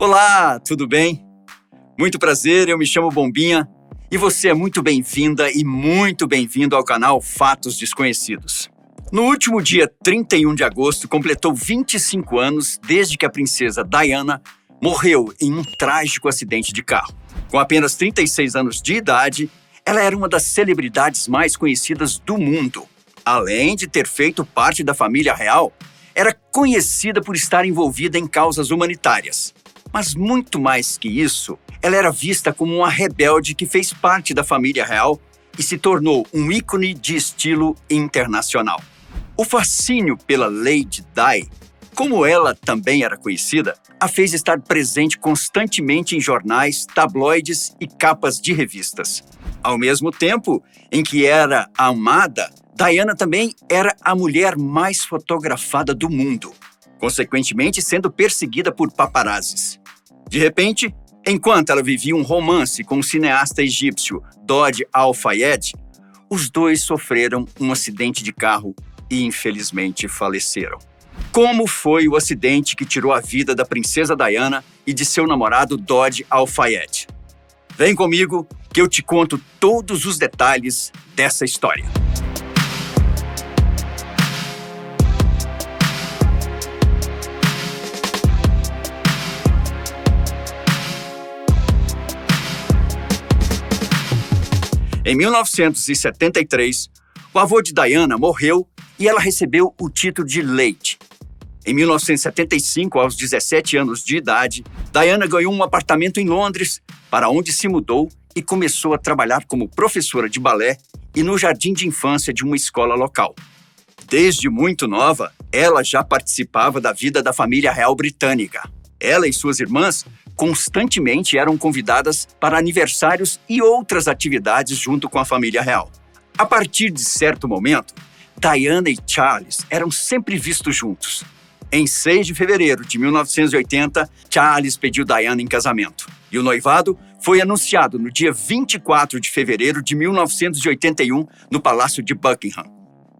Olá, tudo bem? Muito prazer, eu me chamo Bombinha e você é muito bem-vinda e muito bem-vindo ao canal Fatos Desconhecidos. No último dia 31 de agosto, completou 25 anos desde que a princesa Diana morreu em um trágico acidente de carro. Com apenas 36 anos de idade, ela era uma das celebridades mais conhecidas do mundo. Além de ter feito parte da família real, era conhecida por estar envolvida em causas humanitárias. Mas muito mais que isso, ela era vista como uma rebelde que fez parte da família real e se tornou um ícone de estilo internacional. O fascínio pela Lady Di, como ela também era conhecida, a fez estar presente constantemente em jornais, tabloides e capas de revistas. Ao mesmo tempo em que era amada, Diana também era a mulher mais fotografada do mundo, consequentemente sendo perseguida por paparazzis. De repente, enquanto ela vivia um romance com o cineasta egípcio Dodi Al-Fayed, os dois sofreram um acidente de carro e infelizmente faleceram. Como foi o acidente que tirou a vida da princesa Diana e de seu namorado Dodi Al-Fayed? Vem comigo que eu te conto todos os detalhes dessa história. Em 1973, o avô de Diana morreu e ela recebeu o título de Lady. Em 1975, aos 17 anos de idade, Diana ganhou um apartamento em Londres, para onde se mudou e começou a trabalhar como professora de balé e no jardim de infância de uma escola local. Desde muito nova, ela já participava da vida da família real britânica. Ela e suas irmãs constantemente eram convidadas para aniversários e outras atividades junto com a família real. A partir de certo momento, Diana e Charles eram sempre vistos juntos. Em 6 de fevereiro de 1980, Charles pediu Diana em casamento. E o noivado foi anunciado no dia 24 de fevereiro de 1981, no Palácio de Buckingham.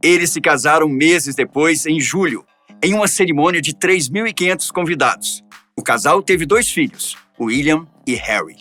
Eles se casaram meses depois, em julho, em uma cerimônia de 3.500 convidados. O casal teve 2 filhos, William e Harry.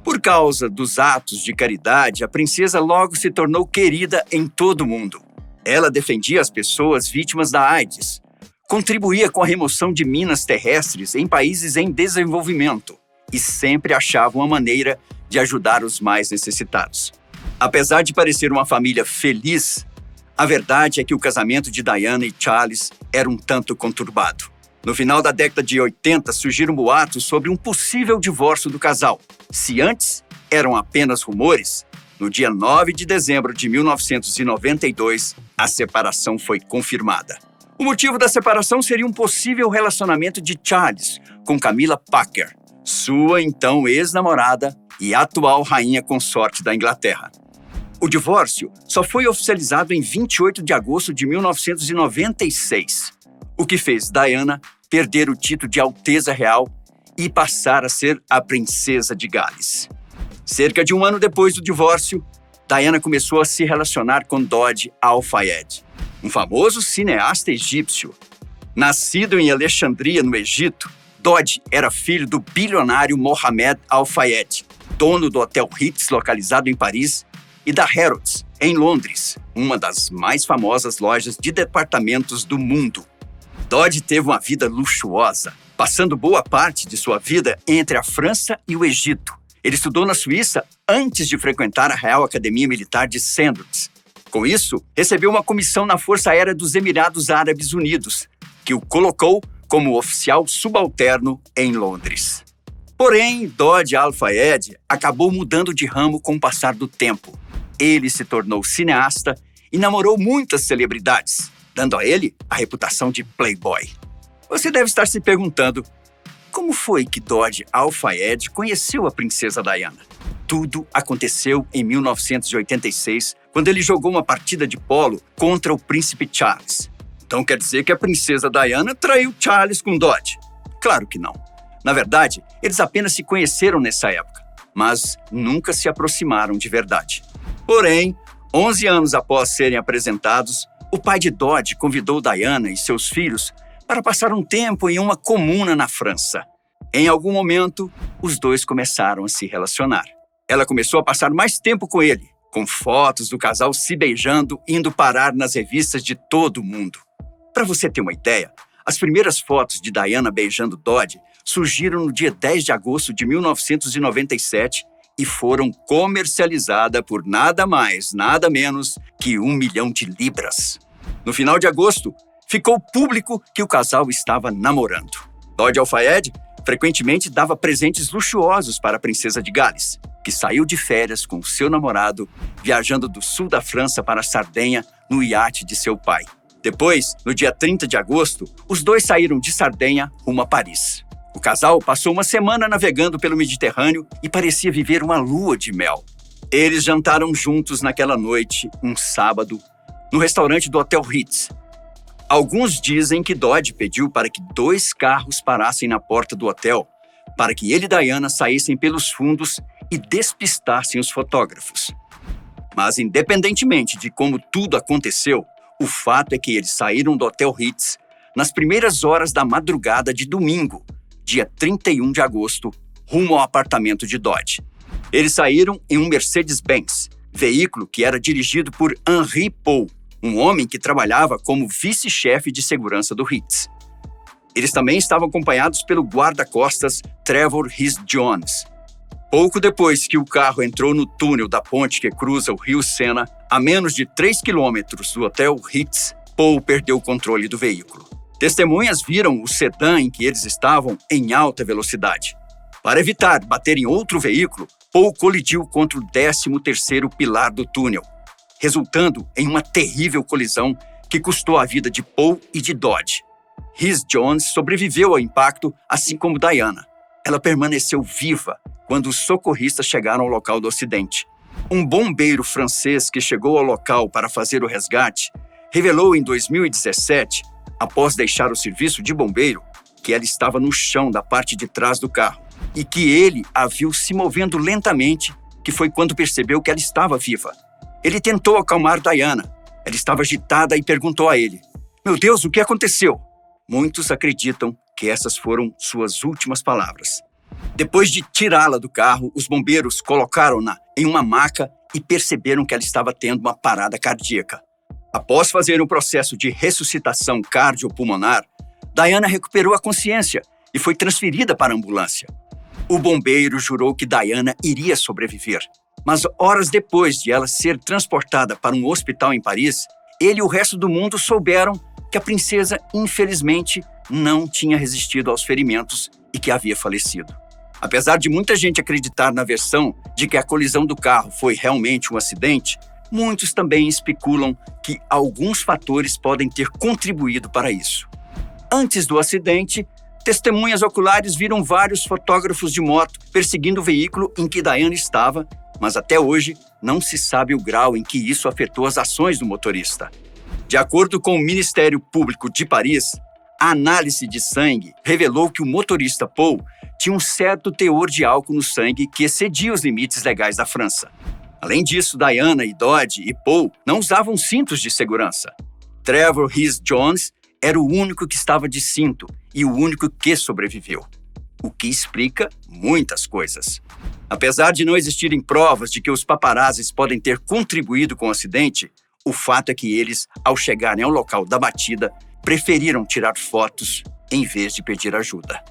Por causa dos atos de caridade, a princesa logo se tornou querida em todo o mundo. Ela defendia as pessoas vítimas da AIDS, contribuía com a remoção de minas terrestres em países em desenvolvimento e sempre achava uma maneira de ajudar os mais necessitados. Apesar de parecer uma família feliz, a verdade é que o casamento de Diana e Charles era um tanto conturbado. No final da década de 80, surgiram boatos sobre um possível divórcio do casal. Se antes eram apenas rumores, no dia 9 de dezembro de 1992, a separação foi confirmada. O motivo da separação seria um possível relacionamento de Charles com Camilla Parker, sua então ex-namorada e atual rainha consorte da Inglaterra. O divórcio só foi oficializado em 28 de agosto de 1996, o que fez Diana perder o título de Alteza Real e passar a ser a Princesa de Gales. Cerca de um ano depois do divórcio, Diana começou a se relacionar com Dodi Al-Fayed, um famoso cineasta egípcio. Nascido em Alexandria, no Egito, Dodi era filho do bilionário Mohammed Al-Fayed, dono do Hotel Ritz localizado em Paris, e da Harrods, em Londres, uma das mais famosas lojas de departamentos do mundo. Dodi teve uma vida luxuosa, passando boa parte de sua vida entre a França e o Egito. Ele estudou na Suíça antes de frequentar a Real Academia Militar de Sandhurst. Com isso, recebeu uma comissão na Força Aérea dos Emirados Árabes Unidos, que o colocou como oficial subalterno em Londres. Porém, Dodi Al-Fayed acabou mudando de ramo com o passar do tempo. Ele se tornou cineasta e namorou muitas celebridades, dando a ele a reputação de playboy. Você deve estar se perguntando, como foi que Dodi Al-Fayed conheceu a princesa Diana? Tudo aconteceu em 1986, quando ele jogou uma partida de polo contra o príncipe Charles. Então quer dizer que a princesa Diana traiu Charles com Dodi? Claro que não. Na verdade, eles apenas se conheceram nessa época, mas nunca se aproximaram de verdade. Porém, 11 anos após serem apresentados, o pai de Dodi convidou Diana e seus filhos para passar um tempo em uma comuna na França. Em algum momento, os dois começaram a se relacionar. Ela começou a passar mais tempo com ele, com fotos do casal se beijando, indo parar nas revistas de todo o mundo. Para você ter uma ideia, as primeiras fotos de Diana beijando Dodge surgiram no dia 10 de agosto de 1997 e foram comercializadas por nada mais, nada menos que 1 milhão de libras. No final de agosto, ficou público que o casal estava namorando. Dodge Al-Fayed frequentemente dava presentes luxuosos para a princesa de Gales, que saiu de férias com seu namorado, viajando do sul da França para a Sardenha no iate de seu pai. Depois, no dia 30 de agosto, os dois saíram de Sardenha rumo a Paris. O casal passou uma semana navegando pelo Mediterrâneo e parecia viver uma lua de mel. Eles jantaram juntos naquela noite, um sábado, no restaurante do Hotel Ritz. Alguns dizem que Dodge pediu para que 2 carros parassem na porta do hotel, para que ele e Diana saíssem pelos fundos e despistassem os fotógrafos. Mas, independentemente de como tudo aconteceu, o fato é que eles saíram do Hotel Ritz nas primeiras horas da madrugada de domingo, dia 31 de agosto, rumo ao apartamento de Dodge. Eles saíram em um Mercedes-Benz, veículo que era dirigido por Henri Paul, um homem que trabalhava como vice-chefe de segurança do Ritz. Eles também estavam acompanhados pelo guarda-costas Trevor Rhys Jones. Pouco depois que o carro entrou no túnel da ponte que cruza o rio Sena, a menos de 3 quilômetros do Hotel Ritz, Paul perdeu o controle do veículo. Testemunhas viram o sedã em que eles estavam em alta velocidade. Para evitar bater em outro veículo, Paul colidiu contra o 13º pilar do túnel, resultando em uma terrível colisão que custou a vida de Paul e de Dodge. Rhys Jones sobreviveu ao impacto, assim como Diana. Ela permaneceu viva quando os socorristas chegaram ao local do acidente. Um bombeiro francês que chegou ao local para fazer o resgate revelou em 2017, após deixar o serviço de bombeiro, que ela estava no chão da parte de trás do carro e que ele a viu se movendo lentamente, que foi quando percebeu que ela estava viva. Ele tentou acalmar Diana. Ela estava agitada e perguntou a ele: "Meu Deus, o que aconteceu?" Muitos acreditam que essas foram suas últimas palavras. Depois de tirá-la do carro, os bombeiros colocaram-na em uma maca e perceberam que ela estava tendo uma parada cardíaca. Após fazer um processo de ressuscitação cardiopulmonar, Diana recuperou a consciência e foi transferida para a ambulância. O bombeiro jurou que Diana iria sobreviver. Mas horas depois de ela ser transportada para um hospital em Paris, ele e o resto do mundo souberam que a princesa, infelizmente, não tinha resistido aos ferimentos e que havia falecido. Apesar de muita gente acreditar na versão de que a colisão do carro foi realmente um acidente, muitos também especulam que alguns fatores podem ter contribuído para isso. Antes do acidente, testemunhas oculares viram vários fotógrafos de moto perseguindo o veículo em que Diana estava, mas até hoje não se sabe o grau em que isso afetou as ações do motorista. De acordo com o Ministério Público de Paris, a análise de sangue revelou que o motorista Paul tinha um certo teor de álcool no sangue que excedia os limites legais da França. Além disso, Diana e Dodge e Paul não usavam cintos de segurança. Trevor Rhys Jones era o único que estava de cinto e o único que sobreviveu, o que explica muitas coisas. Apesar de não existirem provas de que os paparazzis podem ter contribuído com o acidente, o fato é que eles, ao chegarem ao local da batida, preferiram tirar fotos em vez de pedir ajuda.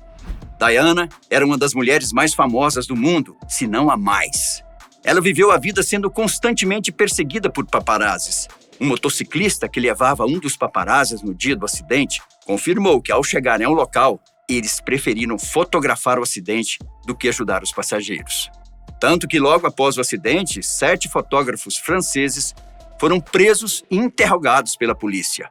Diana era uma das mulheres mais famosas do mundo, se não a mais. Ela viveu a vida sendo constantemente perseguida por paparazzis. Um motociclista que levava um dos paparazzis no dia do acidente confirmou que, ao chegarem ao local, eles preferiram fotografar o acidente do que ajudar os passageiros. Tanto que, logo após o acidente, 7 fotógrafos franceses foram presos e interrogados pela polícia.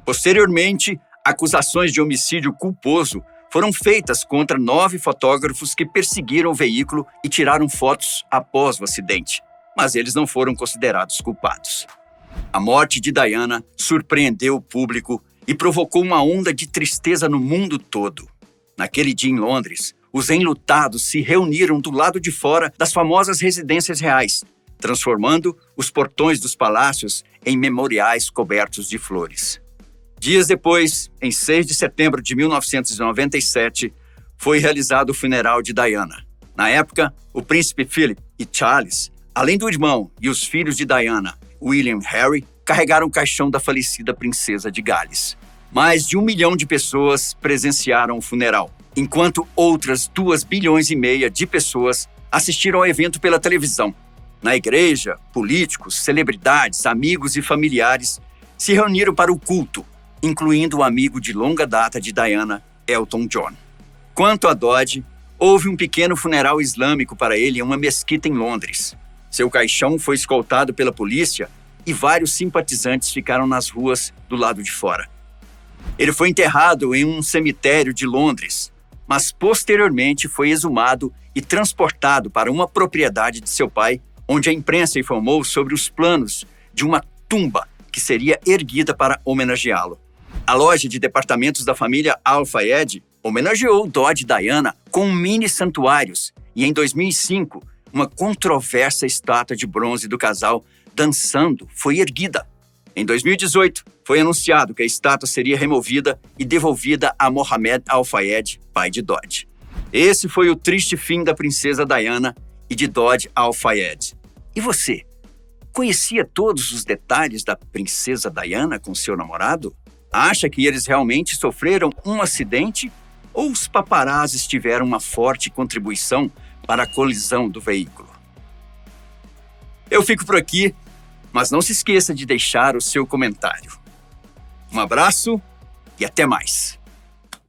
Posteriormente, acusações de homicídio culposo foram feitas contra 9 fotógrafos que perseguiram o veículo e tiraram fotos após o acidente, mas eles não foram considerados culpados. A morte de Diana surpreendeu o público e provocou uma onda de tristeza no mundo todo. Naquele dia em Londres, os enlutados se reuniram do lado de fora das famosas residências reais, transformando os portões dos palácios em memoriais cobertos de flores. Dias depois, em 6 de setembro de 1997, foi realizado o funeral de Diana. Na época, o príncipe Philip e Charles, além do irmão e os filhos de Diana, William e Harry, carregaram o caixão da falecida princesa de Gales. Mais de 1 milhão de pessoas presenciaram o funeral, enquanto outras 2,5 bilhões de pessoas assistiram ao evento pela televisão. Na igreja, políticos, celebridades, amigos e familiares se reuniram para o culto, incluindo o amigo de longa data de Diana, Elton John. Quanto a Dodge, houve um pequeno funeral islâmico para ele em uma mesquita em Londres. Seu caixão foi escoltado pela polícia e vários simpatizantes ficaram nas ruas do lado de fora. Ele foi enterrado em um cemitério de Londres, mas posteriormente foi exumado e transportado para uma propriedade de seu pai, onde a imprensa informou sobre os planos de uma tumba que seria erguida para homenageá-lo. A loja de departamentos da família Al-Fayed homenageou Dodge e Diana com mini-santuários e, em 2005, uma controversa estátua de bronze do casal dançando foi erguida. Em 2018, foi anunciado que a estátua seria removida e devolvida a Mohammed Al-Fayed, pai de Dodge. Esse foi o triste fim da princesa Diana e de Dodge Al-Fayed. E você? Conhecia todos os detalhes da princesa Diana com seu namorado? Acha que eles realmente sofreram um acidente? Ou os paparazzis tiveram uma forte contribuição para a colisão do veículo? Eu fico por aqui, mas não se esqueça de deixar o seu comentário. Um abraço e até mais!